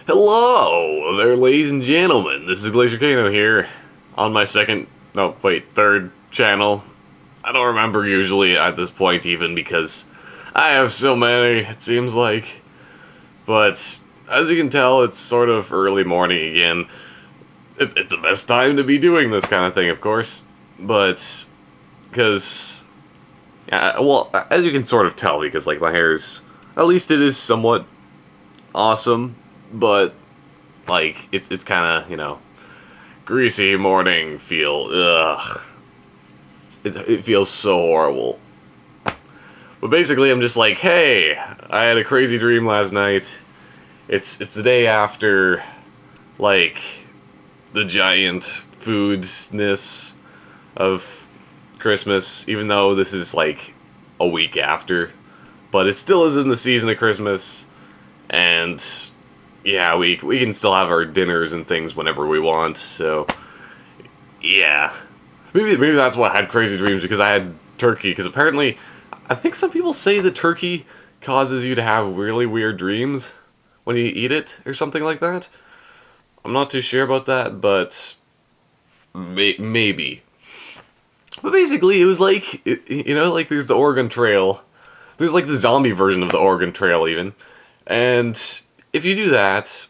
Hello there, ladies and gentlemen. This is TheCano here on my third channel. I don't remember usually at this point even because I have so many, it seems like. But as you can tell, it's sort of early morning again. It's the best time to be doing this kind of thing, of course. But, because, yeah, well, as you can sort of tell, because, like, my hair's, at least it is somewhat awesome, but like it's kind of, greasy morning feel. Ugh, it feels so horrible. But basically, I'm just like, hey, I had a crazy dream last night. It's the day after, like, the giant foodness of Christmas, even though this is like a week after, but it still is in the season of Christmas. And yeah, we can still have our dinners and things whenever we want. So yeah, maybe that's why I had crazy dreams, because I had turkey. Because apparently, I think some people say that turkey causes you to have really weird dreams when you eat it or something like that. I'm not too sure about that, but maybe. But basically, it was like, like there's the Oregon Trail. There's like the zombie version of the Oregon Trail even. And if you do that,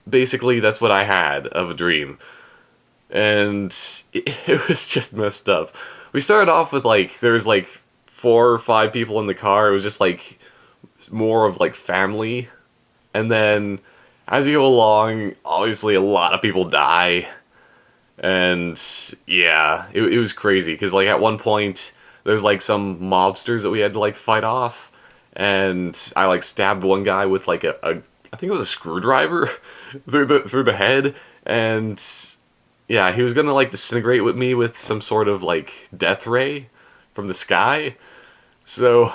basically that's what I had of a dream. And it was just messed up. We started off with like, there was like 4 or 5 people in the car. It was just like more of like family. And then as you go along, obviously a lot of people die. And yeah, it was crazy. Because like at one point, there's like some mobsters that we had to like fight off. And I like stabbed one guy with like a I think it was a screwdriver through the head, and yeah, he was gonna like disintegrate with me with some sort of like death ray from the sky. So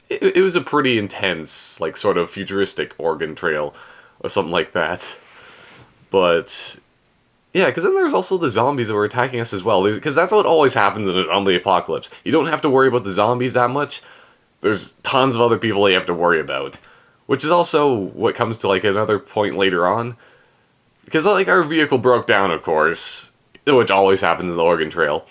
it was a pretty intense, like sort of futuristic Oregon Trail or something like that. But yeah, because then there's also the zombies that were attacking us as well. Because that's what always happens in a zombie apocalypse. You don't have to worry about the zombies that much. There's tons of other people you have to worry about. Which is also what comes to like another point later on. Because like our vehicle broke down, of course. Which always happens in the Oregon Trail.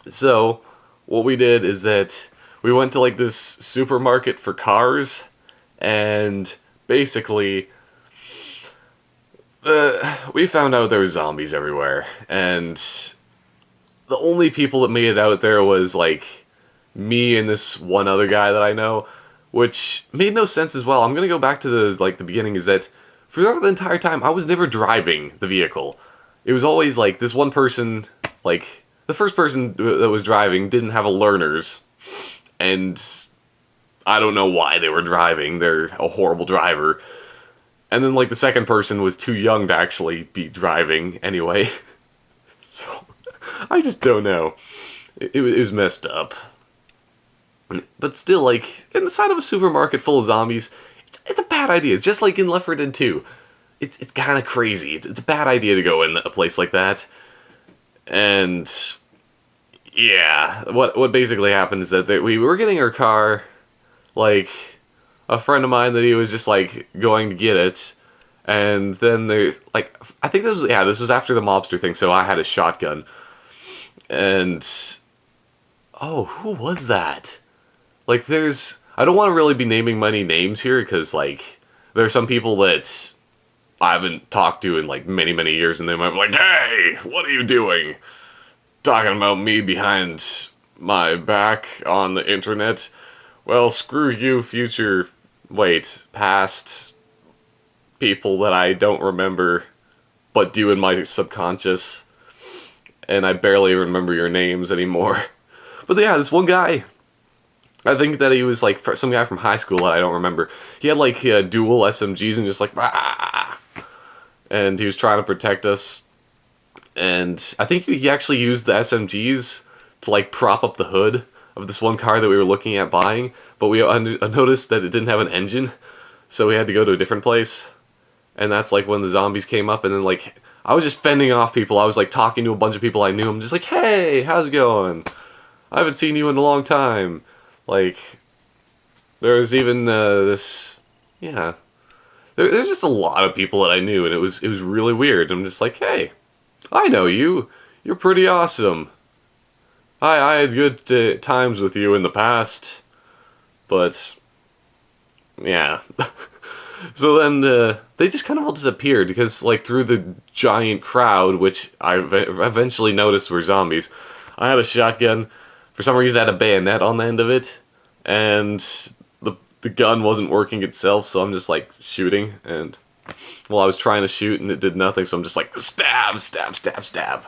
So, what we did is that we went to like this supermarket for cars. And basically, we found out there were zombies everywhere. And the only people that made it out there was like me and this one other guy that I know, which made no sense as well. I'm gonna go back to the beginning. Is that throughout the entire time I was never driving the vehicle. It was always like this one person, like the first person that was driving didn't have a learner's, and I don't know why they were driving. They're a horrible driver. And then like the second person was too young to actually be driving anyway. So I just don't know. It was messed up. But still, like, inside of a supermarket full of zombies, it's a bad idea. It's just like in Left 4 Dead 2. It's kind of crazy. It's a bad idea to go in a place like that. And yeah, what basically happened is that we were getting our car, like, a friend of mine that he was just, like, going to get it. And then they, like, I think this was after the mobster thing, so I had a shotgun. And, oh, who was that? Like, I don't want to really be naming many names here, because, like, there's some people that I haven't talked to in, like, many, many years, and they might be like, hey, what are you doing? Talking about me behind my back on the internet? Well, screw you, past people that I don't remember, but do in my subconscious, and I barely remember your names anymore. But yeah, this one guy, I think that he was like some guy from high school that I don't remember. He had like dual SMGs and just like, ah! And he was trying to protect us. And I think he actually used the SMGs to like prop up the hood of this one car that we were looking at buying. But we noticed that it didn't have an engine, so we had to go to a different place. And that's like when the zombies came up, and then like I was just fending off people. I was like talking to a bunch of people I knew. I'm just like, hey, how's it going? I haven't seen you in a long time. Like, there was even this, yeah. there's just a lot of people that I knew, and it was really weird. I'm just like, hey, I know you. You're pretty awesome. I had good times with you in the past, but yeah. So then they just kind of all disappeared because, like, through the giant crowd, which I eventually noticed were zombies, I had a shotgun. For some reason, I had a bayonet on the end of it, and the gun wasn't working itself, so I'm just, like, shooting, and, well, I was trying to shoot, and it did nothing, so I'm just like, stab, stab, stab, stab.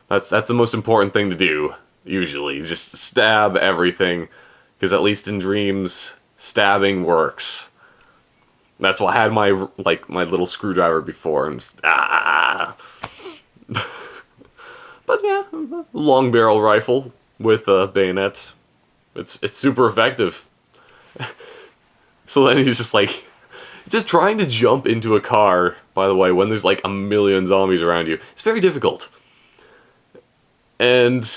That's the most important thing to do, usually, just stab everything, because at least in dreams, stabbing works. That's why I had my little screwdriver before, and just, But yeah, long barrel rifle with a bayonet. It's super effective. So then he's just trying to jump into a car, by the way, when there's like a million zombies around you. It's very difficult. And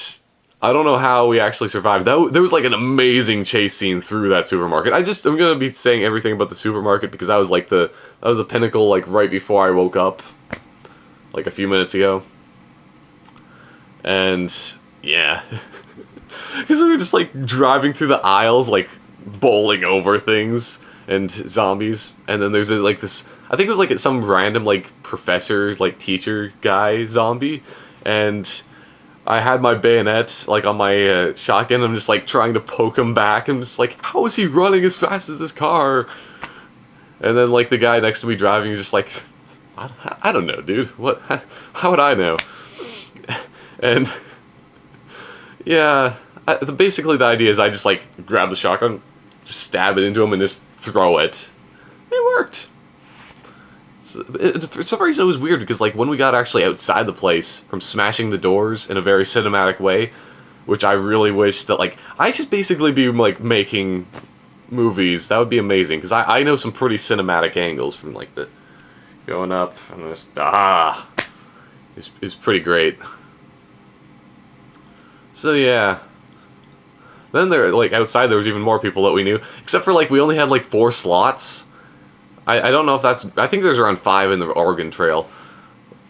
I don't know how we actually survived. There was like an amazing chase scene through that supermarket. I'm gonna be saying everything about the supermarket because that was the pinnacle, like right before I woke up, like a few minutes ago. And yeah, because we were just like driving through the aisles, like bowling over things and zombies. And then there's like this, I think it was like some random like professor, like teacher guy zombie, and I had my bayonet, like, on my shotgun. I'm just, like, trying to poke him back. I'm just like, how is he running as fast as this car? And then, like, the guy next to me driving is just like, I don't know, dude. What? How would I know? And, yeah, basically the idea is I just, like, grab the shotgun, just stab it into him, and just throw it. It worked. For some reason it was weird because like when we got actually outside the place from smashing the doors in a very cinematic way, which I really wish that like I should basically be like making movies. That would be amazing because I know some pretty cinematic angles from like the going up and just it's pretty great. So yeah. Then there like outside there was even more people that we knew, except for like we only had like 4 slots. I don't know if that's... I think there's around 5 in the Oregon Trail.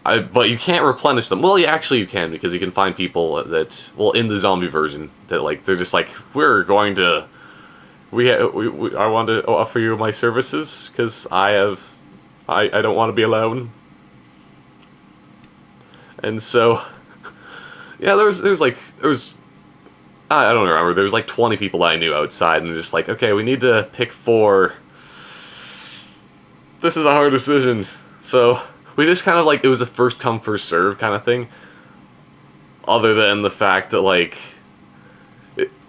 But you can't replenish them. Well, yeah, actually you can, because you can find people that... Well, in the zombie version, that, like, they're just like, we're going to... I want to offer you my services, because I don't want to be alone. And so... Yeah, there was... I don't remember. There was, like, 20 people that I knew outside, and they're just like, okay, we need to pick 4... This is a hard decision. So, we just kind of like, it was a first come, first serve kind of thing. Other than the fact that, like,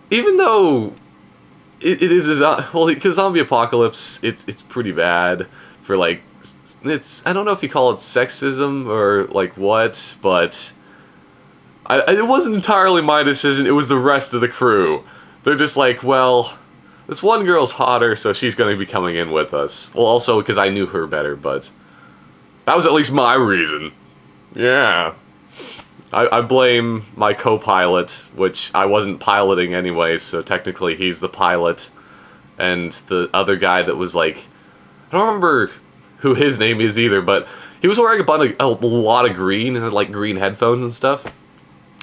even though it is well, because zombie apocalypse, it's pretty bad for, like, I don't know if you call it sexism or, like, what, but it wasn't entirely my decision, it was the rest of the crew. They're just like, well... This one girl's hotter, so she's going to be coming in with us. Well, also because I knew her better, but... That was at least my reason. Yeah. I blame my co-pilot, which I wasn't piloting anyway, so technically he's the pilot. And the other guy that was like... I don't remember who his name is either, but... He was wearing a lot of green, and had like green headphones and stuff.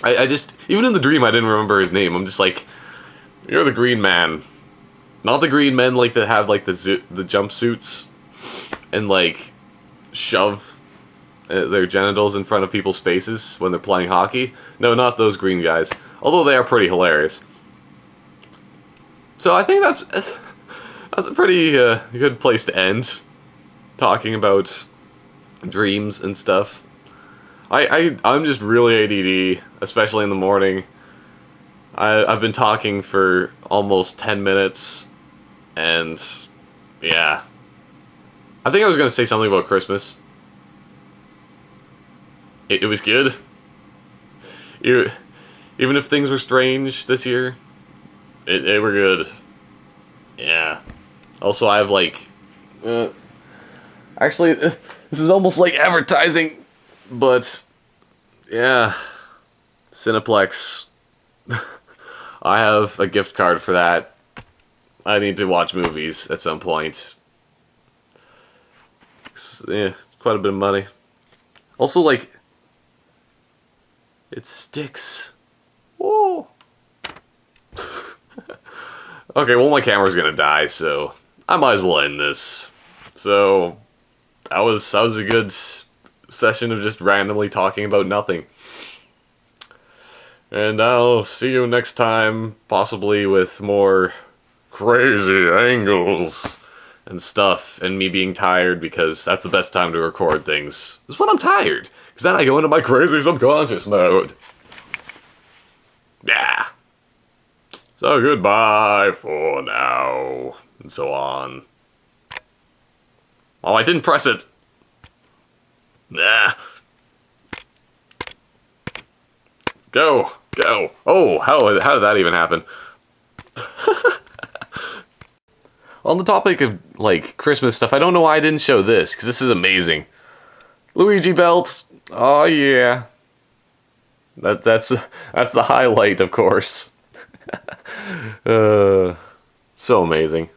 I just... Even in the dream, I didn't remember his name. I'm just like... You're the green man. Not the green men like that have like the jumpsuits and like shove their genitals in front of people's faces when they're playing hockey. No, not those green guys. Although they are pretty hilarious. So I think that's a pretty good place to end. Talking about dreams and stuff. I'm just really ADD, especially in the morning. I've been talking for almost 10 minutes. And, yeah. I think I was going to say something about Christmas. It was good. Even if things were strange this year, they were good. Yeah. Also, I have, like... actually, this is almost like advertising, but... Yeah. Cineplex. I have a gift card for that. I need to watch movies at some point. Yeah, quite a bit of money. Also, like, it sticks. Whoa. Okay, well, my camera's gonna die, so I might as well end this. So, that was a good session of just randomly talking about nothing. And I'll see you next time, possibly with more crazy angles and stuff, and me being tired, because that's the best time to record things. Is when I'm tired, because then I go into my crazy subconscious mode. Yeah. So goodbye for now, and so on. Oh, I didn't press it. Nah. Go. Oh, how did that even happen? On the topic of, like, Christmas stuff, I don't know why I didn't show this, because this is amazing. Luigi belt. Oh, yeah. That's the highlight, of course. So amazing.